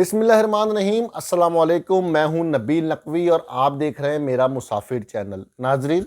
بسم اللہ الرحمن الرحیم، السلام علیکم۔ میں ہوں نبیل نقوی اور آپ دیکھ رہے ہیں میرا مسافر چینل۔ ناظرین،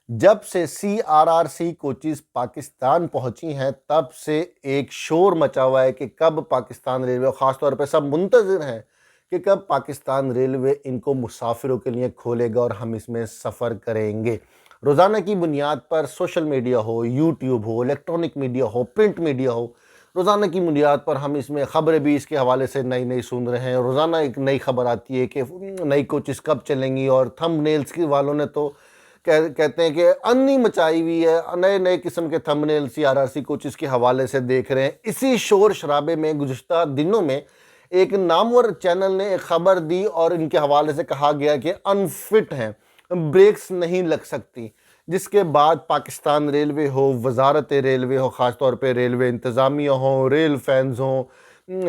جب سے CRRC کوچز پاکستان پہنچی ہیں تب سے ایک شور مچا ہوا ہے کہ کب پاکستان ریلوے، خاص طور پہ سب منتظر ہیں کہ کب پاکستان ریلوے ان کو مسافروں کے لیے کھولے گا اور ہم اس میں سفر کریں گے۔ روزانہ کی بنیاد پر سوشل میڈیا ہو، یوٹیوب ہو، الیکٹرانک میڈیا ہو، پرنٹ میڈیا ہو، روزانہ کی بنیاد پر ہم اس میں خبریں بھی اس کے حوالے سے نئی سن رہے ہیں۔ روزانہ ایک نئی خبر آتی ہے کہ نئی کوچز کب چلیں گی، اور تھمب نیلز کی والوں نے تو کہتے ہیں کہ انی مچائی ہوئی ہے، نئے قسم کے تھمب نیل CRRC کوچز کے حوالے سے دیکھ رہے ہیں۔ اسی شور شرابے میں گزشتہ دنوں میں ایک نامور چینل نے ایک خبر دی اور ان کے حوالے سے کہا گیا کہ انفٹ ہیں، بریکس نہیں لگ سکتی، جس کے بعد پاکستان ریلوے ہو، وزارت ریلوے ہو، خاص طور پہ ریلوے انتظامیہ ہوں، ریل فینز ہوں،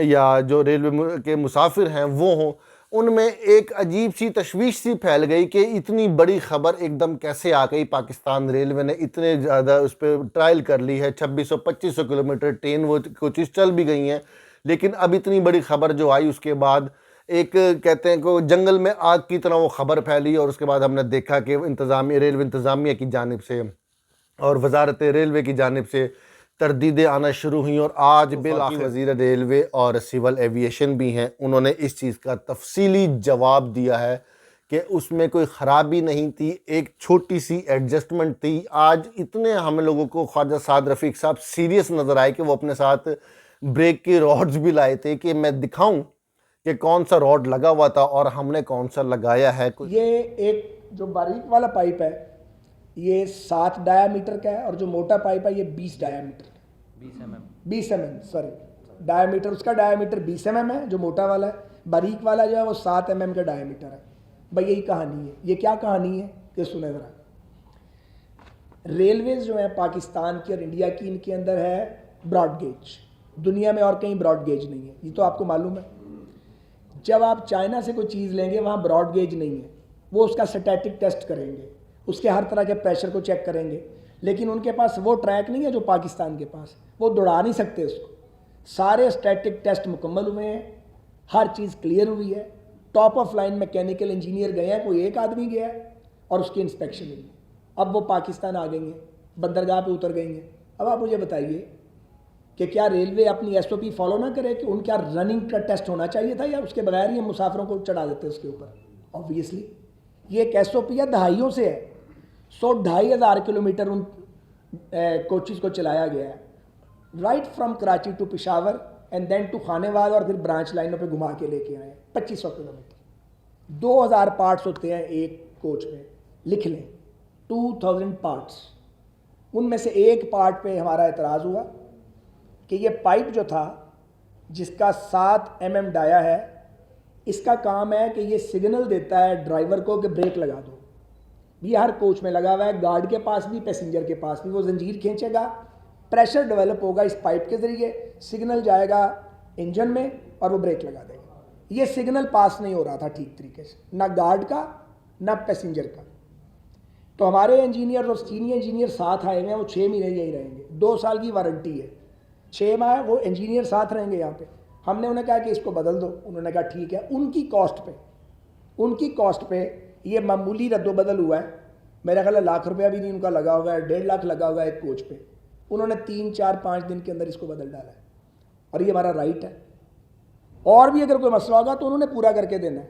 یا جو ریلوے کے مسافر ہیں وہ ہوں، ان میں ایک عجیب سی تشویش سی پھیل گئی کہ اتنی بڑی خبر ایک دم کیسے آ گئی۔ پاکستان ریلوے نے اتنے زیادہ اس پہ ٹرائل کر لی ہے، 2600-2500 کلومیٹر ٹرین وہ کوچز چل بھی گئی ہیں، لیکن اب اتنی بڑی خبر جو آئی اس کے بعد ایک کہتے ہیں کہ جنگل میں آگ کی طرح وہ خبر پھیلی، اور اس کے بعد ہم نے دیکھا کہ ریلوے انتظامیہ کی جانب سے اور وزارت ریلوے کی جانب سے تردیدیں آنا شروع ہوئیں، اور آج بالآخر وزیر ریلوے اور سول ایویشن بھی ہیں، انہوں نے اس چیز کا تفصیلی جواب دیا ہے کہ اس میں کوئی خرابی نہیں تھی، ایک چھوٹی سی ایڈجسٹمنٹ تھی۔ آج اتنے ہم لوگوں کو خواجہ سعد رفیق صاحب سیریس نظر آئے کہ وہ اپنے ساتھ بریک کے راڈز بھی لائے تھے کہ میں دکھاؤں کہ کون سا راڈ لگا ہوا تھا اور ہم نے کون سا لگایا ہے۔ یہ ایک جو باریک والا پائپ ہے یہ 7 ڈایا میٹر کا ہے، اور جو موٹا پائپ ہے یہ 20 ڈایا میٹر کا، 20 mm سوری ڈایا میٹر، اس کا ڈایا میٹر 20 mm ہے جو موٹا والا ہے، باریک والا جو ہے وہ 7 mm کا ڈایا میٹر ہے۔ بھائی یہی کہانی ہے۔ یہ کیا کہانی ہے کہ سنیں ذرا۔ ریلویز جو ہیں پاکستان کی اور انڈیا کی، ان کے اندر ہے براڈ گیج، دنیا میں اور کہیں براڈ گیج نہیں ہے، یہ تو آپ کو معلوم ہے۔ جب آپ چائنا سے کوئی چیز لیں گے وہاں براڈ گیج نہیں ہے، وہ اس کا سٹیٹک ٹیسٹ کریں گے، اس کے ہر طرح کے پریشر کو چیک کریں گے، لیکن ان کے پاس وہ ٹریک نہیں ہے جو پاکستان کے پاس، وہ دوڑا نہیں سکتے اس کو۔ سارے سٹیٹک ٹیسٹ مکمل ہوئے ہیں، ہر چیز کلیئر ہوئی ہے، top of line mechanical engineer گئے ہیں، کوئی ایک آدمی گیا ہے اور اس کی انسپیکشن ہوئی ہے۔ اب وہ پاکستان آ گئی ہیں، بندرگاہ پہ اتر گئی ہیں۔ اب آپ مجھے بتائیے کہ کیا ریلوے اپنی SOP فالو نہ کرے کہ ان کا رننگ کا ٹیسٹ ہونا چاہیے تھا، یا اس کے بغیر ہی ہم مسافروں کو چڑھا دیتے اس کے اوپر؟ آبویسلی یہ ایک SOP ہے، دہائیوں سے ہے، 100-2,500 کلومیٹر ان کوچز کو چلایا گیا ہے، right from Karachi to Peshawar and then to Khanewal, اور پھر برانچ لائنوں پہ گھما کے لے کے آئے 2500 کلومیٹر۔ 2000 پارٹس ہوتے ہیں ایک کوچ میں، لکھ لیں 2000 پارٹس۔ ان میں سے ایک پارٹ پہ ہمارا اعتراض ہوا کہ یہ پائپ جو تھا جس کا 7 mm ڈایا ہے، اس کا کام ہے کہ یہ سگنل دیتا ہے ڈرائیور کو کہ بریک لگا دو۔ یہ ہر کوچ میں لگا ہوا ہے، گارڈ کے پاس بھی، پیسنجر کے پاس بھی۔ وہ زنجیر کھینچے گا، پریشر ڈیولپ ہوگا اس پائپ کے ذریعے، سگنل جائے گا انجن میں اور وہ بریک لگا دے گا۔ یہ سگنل پاس نہیں ہو رہا تھا ٹھیک طریقے سے، نہ گارڈ کا نہ پیسنجر کا۔ تو ہمارے انجینئر اور سینئر انجینئر ساتھ آئے ہوئے ہیں، وہ 6 مہینے یہی رہیں گے، 2 سال کی وارنٹی ہے، 6 ماہ وہ انجینئر ساتھ رہیں گے یہاں پہ۔ ہم نے انہیں کہا کہ اس کو بدل دو، انہوں نے کہا ٹھیک ہے۔ ان کی کاسٹ پہ یہ معمولی رد و بدل ہوا ہے، میرا خیال ہے ₹1,00,000 بھی نہیں ان کا لگا ہوا ہے، 1.5 لگا ہوا ہے ایک کوچ پہ۔ انہوں نے 3-4-5 دن کے اندر اس کو بدل ڈالا ہے، اور یہ ہمارا رائٹ ہے۔ اور بھی اگر کوئی مسئلہ ہوگا تو انہوں نے پورا کر کے دینا ہے۔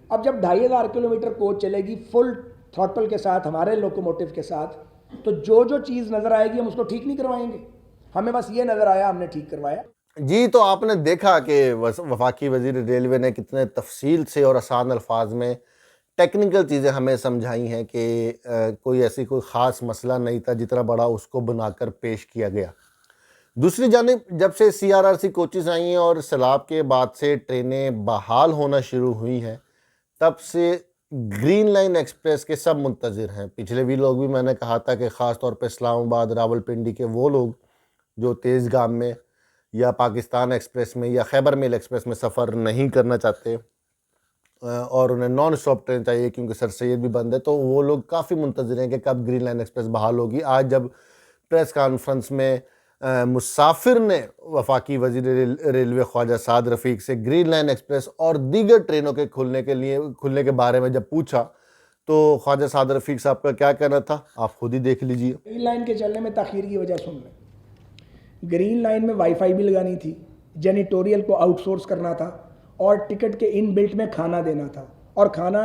اب جب 2,500 کلومیٹر کوچ چلے گی فل تھروٹل کے ساتھ، ہمارے لوکوموٹیو کے ساتھ، تو جو چیز نظر آئے گی ہم اس کو ٹھیک نہیں کروائیں گے۔ ہمیں بس یہ نظر آیا، ہم نے ٹھیک کروایا۔ جی، تو آپ نے دیکھا کہ وفاقی وزیر ریلوے نے کتنے تفصیل سے اور آسان الفاظ میں ٹیکنیکل چیزیں ہمیں سمجھائی ہیں کہ کوئی ایسی کوئی خاص مسئلہ نہیں تھا جتنا بڑا اس کو بنا کر پیش کیا گیا۔ دوسری جانب جب سے CRRC کوچز آئی ہیں اور سیلاب کے بعد سے ٹرینیں بحال ہونا شروع ہوئی ہیں، تب سے گرین لائن ایکسپریس کے سب منتظر ہیں۔ پچھلے بھی لوگ بھی میں نے کہا تھا کہ خاص طور پہ اسلام آباد راولپنڈی کے وہ لوگ جو تیز گام میں یا پاکستان ایکسپریس میں یا خیبر میل ایکسپریس میں سفر نہیں کرنا چاہتے اور انہیں نان اسٹاپ ٹرین چاہیے کیونکہ سر سید بھی بند ہے، تو وہ لوگ کافی منتظر ہیں کہ کب گرین لائن ایکسپریس بحال ہوگی۔ آج جب پریس کانفرنس میں مسافر نے وفاقی وزیر ریلوے خواجہ سعد رفیق سے گرین لائن ایکسپریس اور دیگر ٹرینوں کے کھلنے کے بارے میں جب پوچھا تو خواجہ سعد رفیق صاحب کا کیا کہنا تھا آپ خود ہی دیکھ لیجئے۔ گرین لائن کے چلنے میں تاخیر کی وجہ سن لیں۔ گرین لائن میں وائی فائی بھی لگانی تھی، جینیٹوریل کو آؤٹ سورس کرنا تھا، اور ٹکٹ کے ان بلٹ میں کھانا دینا تھا۔ اور کھانا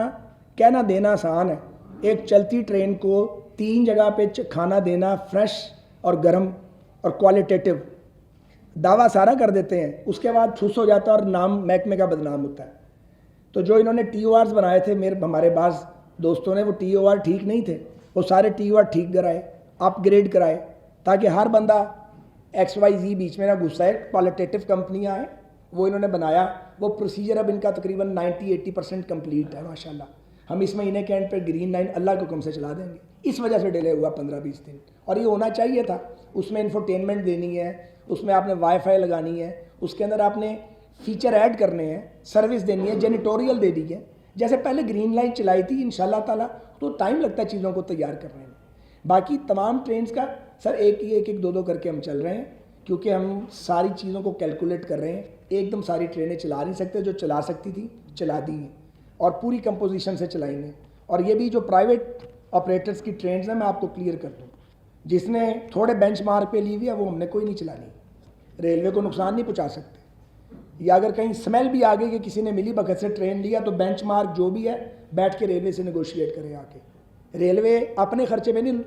کہنا دینا آسان ہے، ایک چلتی ٹرین کو 3 جگہ پہ کھانا دینا فریش اور گرم اور کوالٹیٹیو، دعویٰ سارا کر دیتے ہیں، اس کے بعد ٹھوس ہو جاتا ہے اور نام محکمے کا بدنام ہوتا ہے۔ تو جو انہوں نے ٹی او آرز بنائے تھے، ہمارے بعض دوستوں نے وہ ٹی او آر ٹھیک نہیں تھے، وہ سارے ٹی او آر ٹھیک کرائے، اپ گریڈ کرائے، تاکہ ہر بندہ ایکس وائی زی بیچ میں نہ گھسائے، کوالٹیٹیو کمپنیاں ہیں وہ انہوں نے بنایا۔ وہ پروسیجر اب ان کا تقریباً 90-80% کمپلیٹ ہے ماشاءاللہ۔ ہم اس مہینے کے اینڈ پہ گرین لائن اللہ کے حکم سے چلا دیں گے۔ اس وجہ سے ڈیلے ہوا 15-20 دن، اور یہ ہونا چاہیے تھا۔ اس میں انفوٹینمنٹ دینی ہے، اس میں آپ نے وائی فائی لگانی ہے، اس کے اندر آپ نے فیچر ایڈ کرنے ہیں، سروس دینی ہے، جینیٹوریل دے دی ہے، جیسے پہلے گرین لائن چلائی تھی انشاءاللہ تعالیٰ۔ تو ٹائم لگتا ہے چیزوں کو تیار کرنے میں۔ باقی تمام ٹرینز کا سر ایک 2 کر کے ہم چل رہے ہیں، کیونکہ ہم ساری چیزوں کو کیلکولیٹ کر رہے ہیں۔ ایک دم ساری ٹرینیں چلا نہیں سکتے، جو چلا سکتی تھی چلا دی ہیں، اور پوری کمپوزیشن سے چلائیں گے۔ اور یہ بھی جو پرائیویٹ آپریٹرز کی ٹرینز ہیں، میں آپ کو کلیئر کر دوں، جس نے تھوڑے بینچ مارک پہ لی ہوئی ہے وہ ہم نے کوئی نہیں چلانی، ریلوے کو نقصان نہیں پہنچا سکتے۔ یا اگر کہیں سمیل بھی آ گئی کہ کسی نے ملی بھگت سے ٹرین لیا، تو بینچ مارک جو بھی ہے بیٹھ کے ریلوے سے نیگوشیٹ کرے آ کے۔ ریلوے اپنے خرچے پہ نہیں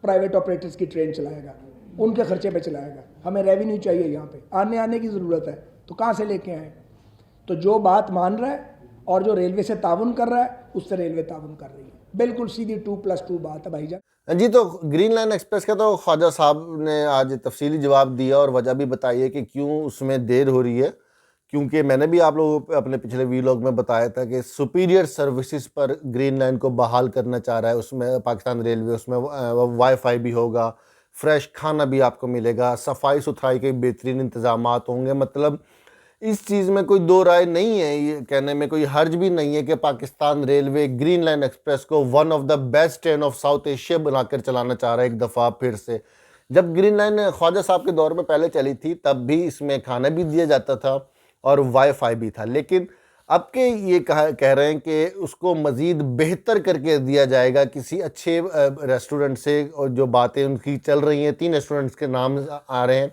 پرائیویٹ آپریٹرز کی ٹرین چلائے گا، ان کے خرچے پہ چلائے گا۔ ہمیں ریونیو چاہیے یہاں پہ، آنے کی ضرورت ہے، تو کہاں سے لے کے آئیں؟ تو جو بات مان رہا ہے اور جو ریلوے سے تعاون کر رہا ہے، اس سے ریلوے تعاون کر رہی ہے۔ بالکل سیدھی 2+2 بات ہے بھائی جان۔ جی، تو گرین لائن ایکسپریس کا تو خواجہ صاحب نے آج تفصیلی جواب دیا اور وجہ بھی بتائی ہے کہ کیوں اس میں دیر ہو رہی ہے، کیونکہ میں نے بھی آپ لوگوں کو اپنے پچھلے ویلاگ میں بتایا تھا کہ سپیریئر سروسز پر گرین لائن کو بحال کرنا چاہ رہا ہے۔ اس میں پاکستان ریلوے، اس میں وائی فائی بھی ہوگا، فریش کھانا بھی آپ کو ملے گا، صفائی ستھرائی کے بہترین انتظامات ہوں گے۔ مطلب اس چیز میں کوئی دو رائے نہیں ہے، یہ کہنے میں کوئی حرج بھی نہیں ہے کہ Pakistan railway green line express کو one of the best train of South Asia بنا کر چلانا چاہ رہا ہے ایک دفعہ پھر سے۔ جب گرین لائن خواجہ صاحب کے دور میں پہلے چلی تھی تب بھی اس میں کھانا بھی دیا جاتا تھا اور وائی فائی بھی تھا، لیکن اب کے یہ کہہ رہے ہیں کہ اس کو مزید بہتر کر کے دیا جائے گا کسی اچھے ریسٹورنٹ سے، اور جو باتیں ان کی چل رہی ہیں 3 ریسٹورنٹس کے نام آ رہے ہیں،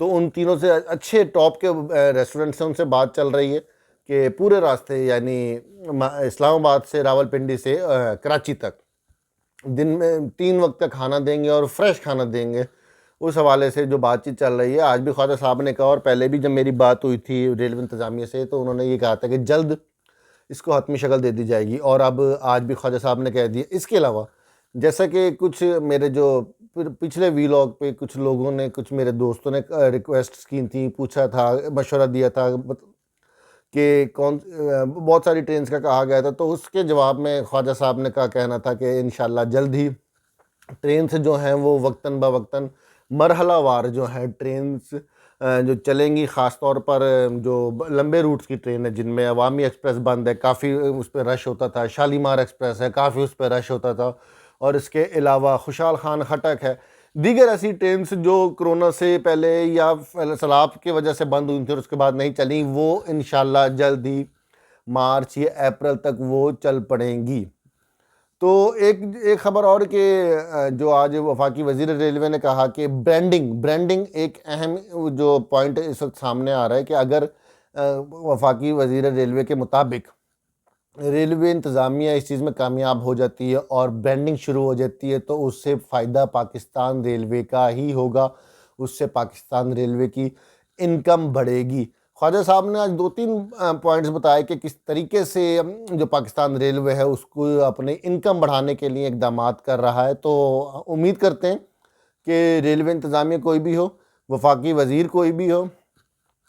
تو ان تینوں سے اچھے ٹاپ کے ریسٹورنٹ سے ان سے بات چل رہی ہے کہ پورے راستے یعنی اسلام آباد سے راولپنڈی سے کراچی تک دن میں 3 وقت کا کھانا دیں گے اور فریش کھانا دیں گے۔ اس حوالے سے جو بات چیت چل رہی ہے، آج بھی خواجہ صاحب نے کہا، اور پہلے بھی جب میری بات ہوئی تھی ریلوے انتظامیہ سے تو انہوں نے یہ کہا تھا کہ جلد اس کو حتمی شکل دے دی جائے گی، اور اب آج بھی خواجہ صاحب نے کہہ دیا۔ اس کے علاوہ جیسا کہ کچھ میرے جو پچھلے ویلاگ پہ کچھ لوگوں نے، کچھ میرے دوستوں نے ریکویسٹ کی تھیں، پوچھا تھا، مشورہ دیا تھا کہ بہت ساری ٹرینز کا کہا گیا تھا، تو اس کے جواب میں خواجہ صاحب نے کہنا تھا کہ انشاءاللہ جلد ہی ٹرینز جو ہیں وہ وقتاً بوقتاً مرحلہ وار جو ہے ٹرینز جو چلیں گی، خاص طور پر جو لمبے روٹس کی ٹرین ہے جن میں عوامی ایکسپریس بند ہے، کافی اس پہ رش ہوتا تھا، شالیمار ایکسپریس ہے، کافی اس پہ رش ہوتا تھا، اور اس کے علاوہ خوشحال خان خٹک ہے، دیگر ایسی ٹرینز جو کرونا سے پہلے یا سیلاب کی وجہ سے بند ہوئی تھیں اور اس کے بعد نہیں چلیں، وہ انشاءاللہ جلد ہی مارچ یا اپریل تک وہ چل پڑیں گی۔ تو ایک خبر اور کہ جو آج وفاقی وزیر ریلوے نے کہا کہ برانڈنگ ایک اہم جو پوائنٹ اس وقت سامنے آ رہا ہے کہ اگر وفاقی وزیر ریلوے کے مطابق ریلوے انتظامیہ اس چیز میں کامیاب ہو جاتی ہے اور برانڈنگ شروع ہو جاتی ہے تو اس سے فائدہ پاکستان ریلوے کا ہی ہوگا، اس سے پاکستان ریلوے کی انکم بڑھے گی۔ خواجہ صاحب نے آج 2-3 پوائنٹس بتائے کہ کس طریقے سے جو پاکستان ریلوے ہے اس کو اپنے انکم بڑھانے کے لیے اقدامات کر رہا ہے۔ تو امید کرتے ہیں کہ ریلوے انتظامیہ کوئی بھی ہو، وفاقی وزیر کوئی بھی ہو،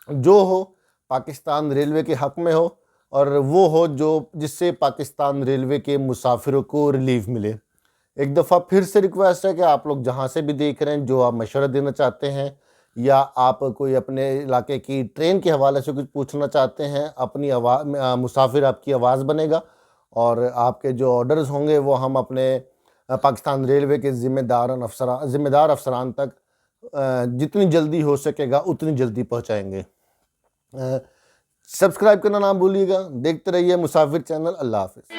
جو ہو پاکستان ریلوے کے حق میں ہو، اور وہ ہو جس سے پاکستان ریلوے کے مسافروں کو ریلیف ملے۔ ایک دفعہ پھر سے ریکویسٹ ہے کہ آپ لوگ جہاں سے بھی دیکھ رہے ہیں، جو آپ مشورہ دینا چاہتے ہیں یا آپ کوئی اپنے علاقے کی ٹرین کے حوالے سے کچھ پوچھنا چاہتے ہیں، اپنی مسافر آپ کی آواز بنے گا، اور آپ کے جو آرڈرز ہوں گے وہ ہم اپنے پاکستان ریلوے کے ذمہ دار افسران تک جتنی جلدی ہو سکے گا اتنی جلدی پہنچائیں گے۔ سبسکرائب کرنا نہ بھولیے گا، دیکھتے رہیے مسافر چینل۔ اللہ حافظ۔